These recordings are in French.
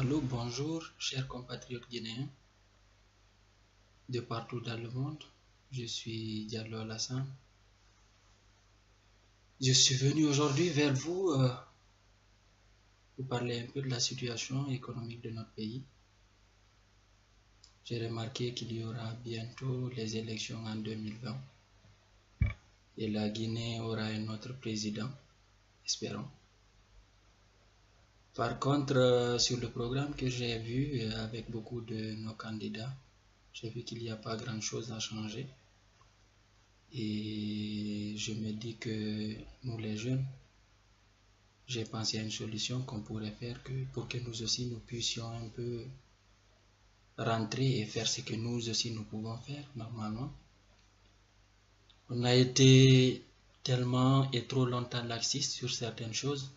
Allô, bonjour, chers compatriotes guinéens de partout dans le monde. Je suis Diallo Alassane. Je suis venu aujourd'hui vers vous pour parler un peu de la situation économique de notre pays. J'ai remarqué qu'il y aura bientôt les élections en 2020 et la Guinée aura un autre président, espérons. Par contre, sur le programme que j'ai vu avec beaucoup de nos candidats, j'ai vu qu'il n'y a pas grand-chose à changer. Et je me dis que nous les jeunes, j'ai pensé à une solution qu'on pourrait faire pour que nous aussi nous puissions un peu rentrer et faire ce que nous aussi nous pouvons faire normalement. On a été tellement et trop longtemps laxistes sur certaines choses.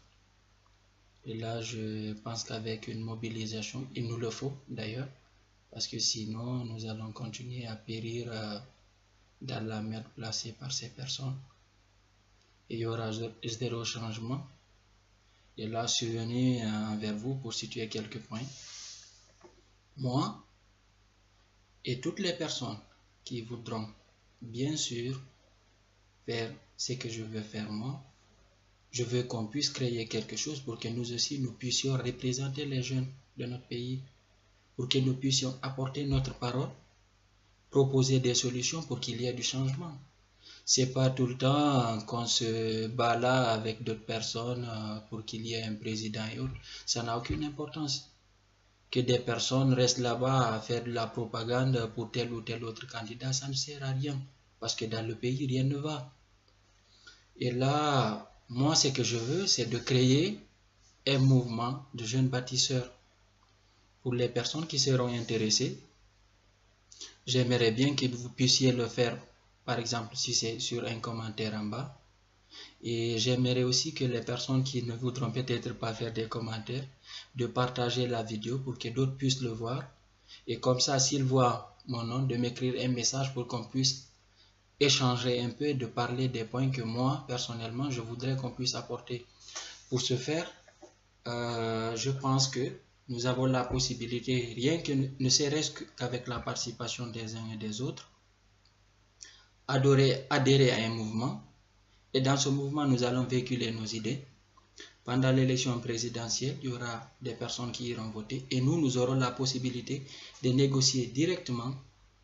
Et là, je pense qu'avec une mobilisation, il nous le faut d'ailleurs, parce que sinon, nous allons continuer à périr dans la merde placée par ces personnes. Et il y aura zéro changement. Et là, je suis venu vers vous pour situer quelques points. Moi et toutes les personnes qui voudront bien sûr faire ce que je veux faire moi, je veux qu'on puisse créer quelque chose pour que nous aussi nous puissions représenter les jeunes de notre pays, pour que nous puissions apporter notre parole, proposer des solutions pour qu'il y ait du changement. C'est pas tout le temps qu'on se bat là avec d'autres personnes pour qu'il y ait un président et autres. Ça n'a aucune importance. Que des personnes restent là-bas à faire de la propagande pour tel ou tel autre candidat, ça ne sert à rien. Parce que dans le pays, rien ne va. Et là, moi, ce que je veux, c'est de créer un mouvement de jeunes bâtisseurs. Pour les personnes qui seront intéressées, j'aimerais bien que vous puissiez le faire, par exemple, si c'est sur un commentaire en bas. Et j'aimerais aussi que les personnes qui ne voudront peut-être pas faire des commentaires, de partager la vidéo pour que d'autres puissent le voir. Et comme ça, s'ils voient mon nom, de m'écrire un message pour qu'on puisse échanger un peu, de parler des points que moi, personnellement, je voudrais qu'on puisse apporter. Pour ce faire, je pense que nous avons la possibilité, rien que ne serait-ce qu'avec la participation des uns et des autres, adhérer à un mouvement. Et dans ce mouvement, nous allons véhiculer nos idées. Pendant l'élection présidentielle, il y aura des personnes qui iront voter et nous aurons la possibilité de négocier directement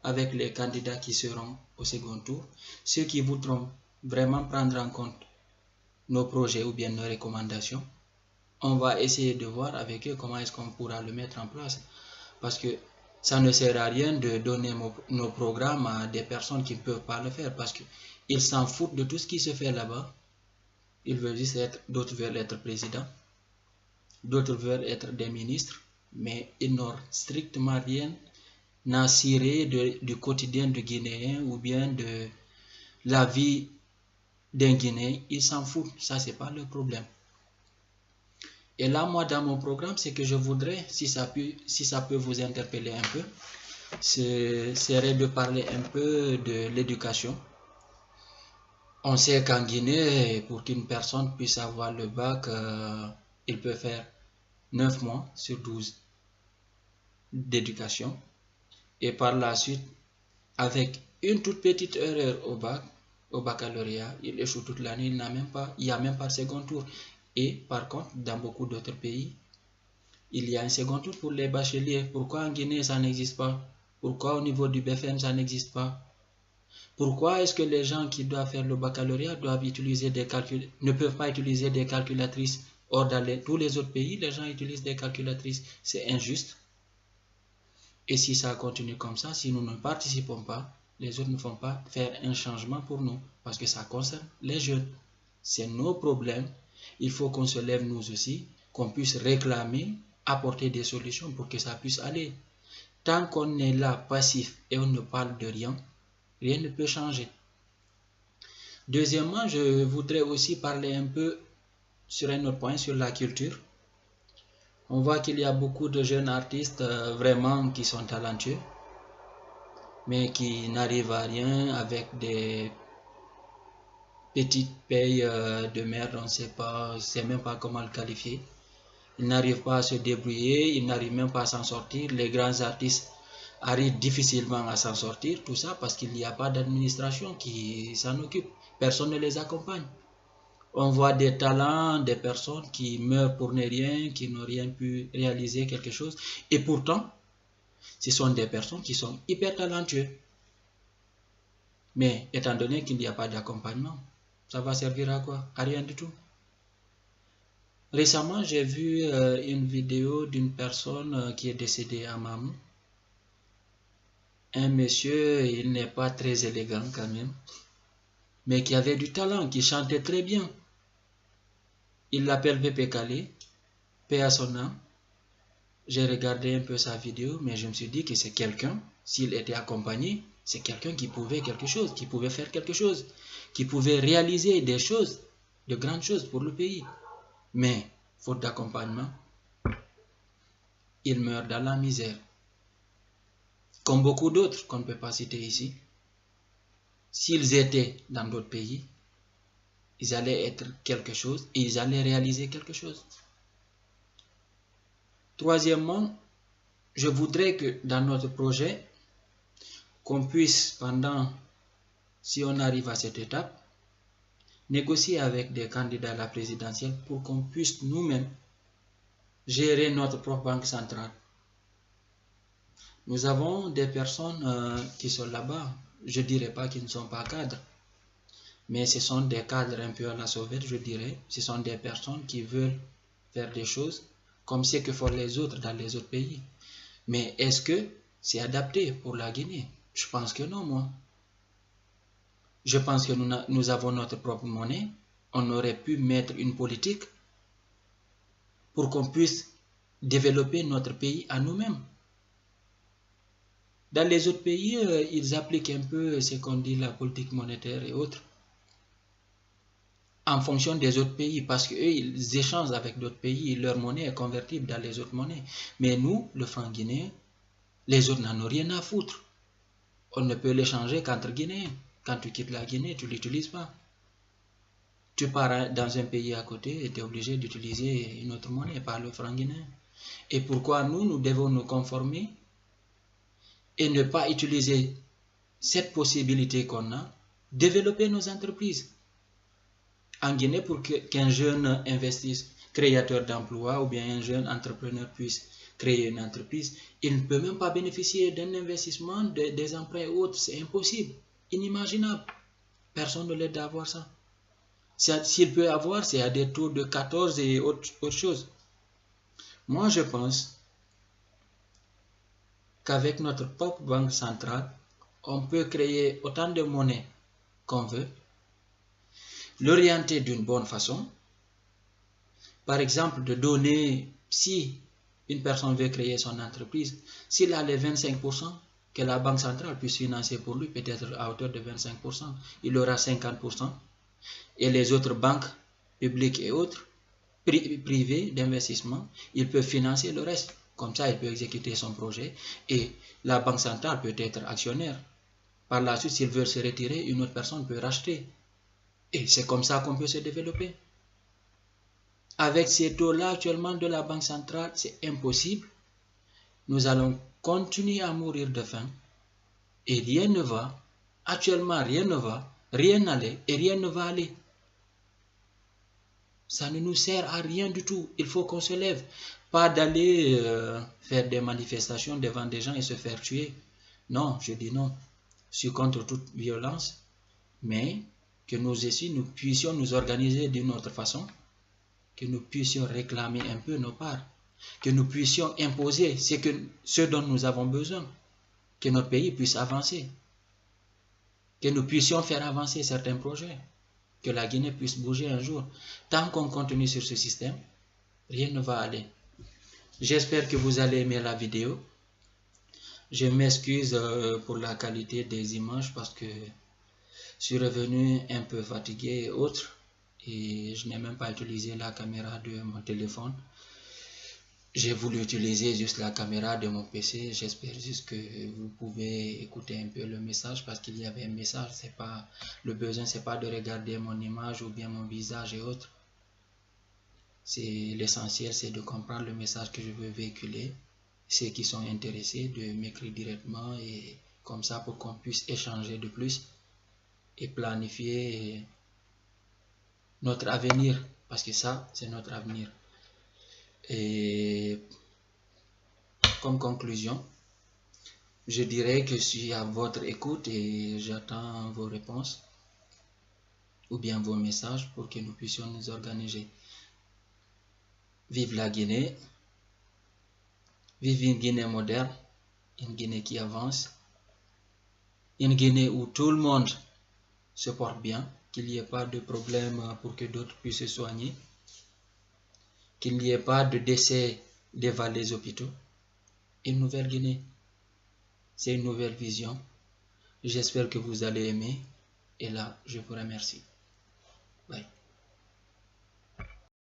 avec les candidats qui seront au second tour, ceux qui voudront vraiment prendre en compte nos projets ou bien nos recommandations. On va essayer de voir avec eux comment est-ce qu'on pourra le mettre en place. Parce que ça ne sert à rien de donner nos programmes à des personnes qui ne peuvent pas le faire parce qu'ils s'en foutent de tout ce qui se fait là-bas. Ils veulent juste être, d'autres veulent être présidents, d'autres veulent être des ministres, mais ils n'ont strictement rien à cirer du quotidien du Guinéen ou bien de la vie d'un Guinéen. Ils s'en foutent, ça c'est pas le problème. Et là, moi, dans mon programme, c'est que je voudrais, si ça peut vous interpeller un peu, serait de parler un peu de l'éducation. On sait qu'en Guinée, pour qu'une personne puisse avoir le bac, il peut faire 9 mois sur 12 d'éducation. Et par la suite, avec une toute petite erreur au baccalauréat, il échoue toute l'année, il n'y a même pas de second tour. Et par contre, dans beaucoup d'autres pays, il y a un second tour pour les bacheliers. Pourquoi en Guinée, ça n'existe pas? Pourquoi au niveau du BFM, ça n'existe pas? Pourquoi est-ce que les gens qui doivent faire le baccalauréat doivent utiliser ne peuvent pas utiliser des calculatrices? Or, dans tous les autres pays, les gens utilisent des calculatrices. C'est injuste. Et si ça continue comme ça, si nous ne participons pas, les autres ne vont pas faire un changement pour nous. Parce que ça concerne les jeunes. C'est nos problèmes. Il faut qu'on se lève nous aussi, qu'on puisse réclamer, apporter des solutions pour que ça puisse aller. Tant qu'on est là passif et on ne parle de rien, rien ne peut changer. Deuxièmement, je voudrais aussi parler un peu sur un autre point, sur la culture. On voit qu'il y a beaucoup de jeunes artistes vraiment qui sont talentueux, mais qui n'arrivent à rien avec des petites payes de merde, on ne sait même pas comment le qualifier. Ils n'arrivent pas à se débrouiller, ils n'arrivent même pas à s'en sortir. Les grands artistes arrivent difficilement à s'en sortir, tout ça parce qu'il n'y a pas d'administration qui s'en occupe. Personne ne les accompagne. On voit des talents, des personnes qui meurent pour ne rien, qui n'ont rien pu réaliser quelque chose. Et pourtant, ce sont des personnes qui sont hyper talentueuses. Mais étant donné qu'il n'y a pas d'accompagnement, ça va servir à quoi? À rien du tout. Récemment, j'ai vu une vidéo d'une personne qui est décédée à Mamou. Un monsieur, il n'est pas très élégant quand même, mais qui avait du talent, qui chantait très bien. Il l'appelle Pépé Calé, paix à son âme. J'ai regardé un peu sa vidéo, mais je me suis dit que c'est quelqu'un, s'il était accompagné, c'est quelqu'un qui pouvait quelque chose, qui pouvait faire quelque chose, qui pouvait réaliser des choses, de grandes choses pour le pays. Mais, faute d'accompagnement, il meurt dans la misère. Comme beaucoup d'autres qu'on ne peut pas citer ici. S'ils étaient dans d'autres pays, ils allaient être quelque chose et ils allaient réaliser quelque chose. Troisièmement, je voudrais que dans notre projet, qu'on puisse si on arrive à cette étape, négocier avec des candidats à la présidentielle pour qu'on puisse nous-mêmes gérer notre propre banque centrale. Nous avons des personnes qui sont là-bas, je ne dirais pas qu'ils ne sont pas cadres, mais ce sont des cadres un peu à la sauvette, je dirais. Ce sont des personnes qui veulent faire des choses comme ce que font les autres dans les autres pays. Mais est-ce que c'est adapté pour la Guinée? Je pense que non, moi. Je pense que nous avons notre propre monnaie. On aurait pu mettre une politique pour qu'on puisse développer notre pays à nous-mêmes. Dans les autres pays, ils appliquent un peu ce qu'on dit la politique monétaire et autres en fonction des autres pays parce qu'eux, ils échangent avec d'autres pays, leur monnaie est convertible dans les autres monnaies. Mais nous, le franc guinéen, les autres n'en ont rien à foutre. On ne peut l'échanger qu'entre Guinéens. Quand tu quittes la Guinée, tu ne l'utilises pas. Tu pars dans un pays à côté et tu es obligé d'utiliser une autre monnaie, pas le franc guinéen. Et pourquoi nous devons nous conformer et ne pas utiliser cette possibilité qu'on a, développer nos entreprises. En Guinée, pour qu'un jeune investisse, créateur d'emplois ou bien un jeune entrepreneur puisse créer une entreprise, il ne peut même pas bénéficier d'un investissement, des emprunts autres. C'est impossible, inimaginable. Personne ne l'aide d'avoir ça. S'il peut avoir, c'est à des taux de 14 et autre chose. Moi, je pense qu'avec notre propre banque centrale, on peut créer autant de monnaies qu'on veut, l'orienter d'une bonne façon. Par exemple, de donner, si une personne veut créer son entreprise, s'il a les 25%, que la banque centrale puisse financer pour lui, peut-être à hauteur de 25%, il aura 50%. Et les autres banques publiques et autres, privées d'investissement, ils peuvent financer le reste. Comme ça, il peut exécuter son projet et la banque centrale peut être actionnaire. Par la suite, s'il veut se retirer, une autre personne peut racheter. Et c'est comme ça qu'on peut se développer. Avec ces taux-là actuellement de la banque centrale, c'est impossible. Nous allons continuer à mourir de faim et rien ne va. Actuellement, rien ne va, rien n'allait et rien ne va aller. Ça ne nous sert à rien du tout. Il faut qu'on se lève. Pas d'aller faire des manifestations devant des gens et se faire tuer. Non, je dis non. Je suis contre toute violence. Mais que nous aussi, nous puissions nous organiser d'une autre façon. Que nous puissions réclamer un peu nos parts. Que nous puissions imposer ce dont nous avons besoin. Que notre pays puisse avancer. Que nous puissions faire avancer certains projets. Que la Guinée puisse bouger un jour. Tant qu'on continue sur ce système, rien ne va aller. J'espère que vous allez aimer la vidéo. Je m'excuse pour la qualité des images parce que je suis revenu un peu fatigué et autres. Et je n'ai même pas utilisé la caméra de mon téléphone. J'ai voulu utiliser juste la caméra de mon PC. J'espère juste que vous pouvez écouter un peu le message parce qu'il y avait un message. Le besoin, c'est pas de regarder mon image ou bien mon visage et autres. l'essentiel, c'est de comprendre le message que je veux véhiculer. Ceux qui sont intéressés de m'écrire directement et comme ça pour qu'on puisse échanger de plus et planifier notre avenir, parce que ça, c'est notre avenir. Et comme conclusion, je dirais que je suis à votre écoute et j'attends vos réponses ou bien vos messages pour que nous puissions nous organiser. Vive la Guinée, vive une Guinée moderne, une Guinée qui avance, une Guinée où tout le monde se porte bien, qu'il n'y ait pas de problème pour que d'autres puissent se soigner, qu'il n'y ait pas de décès devant les hôpitaux. Une nouvelle Guinée, c'est une nouvelle vision. J'espère que vous allez aimer et là, je vous remercie. Bye.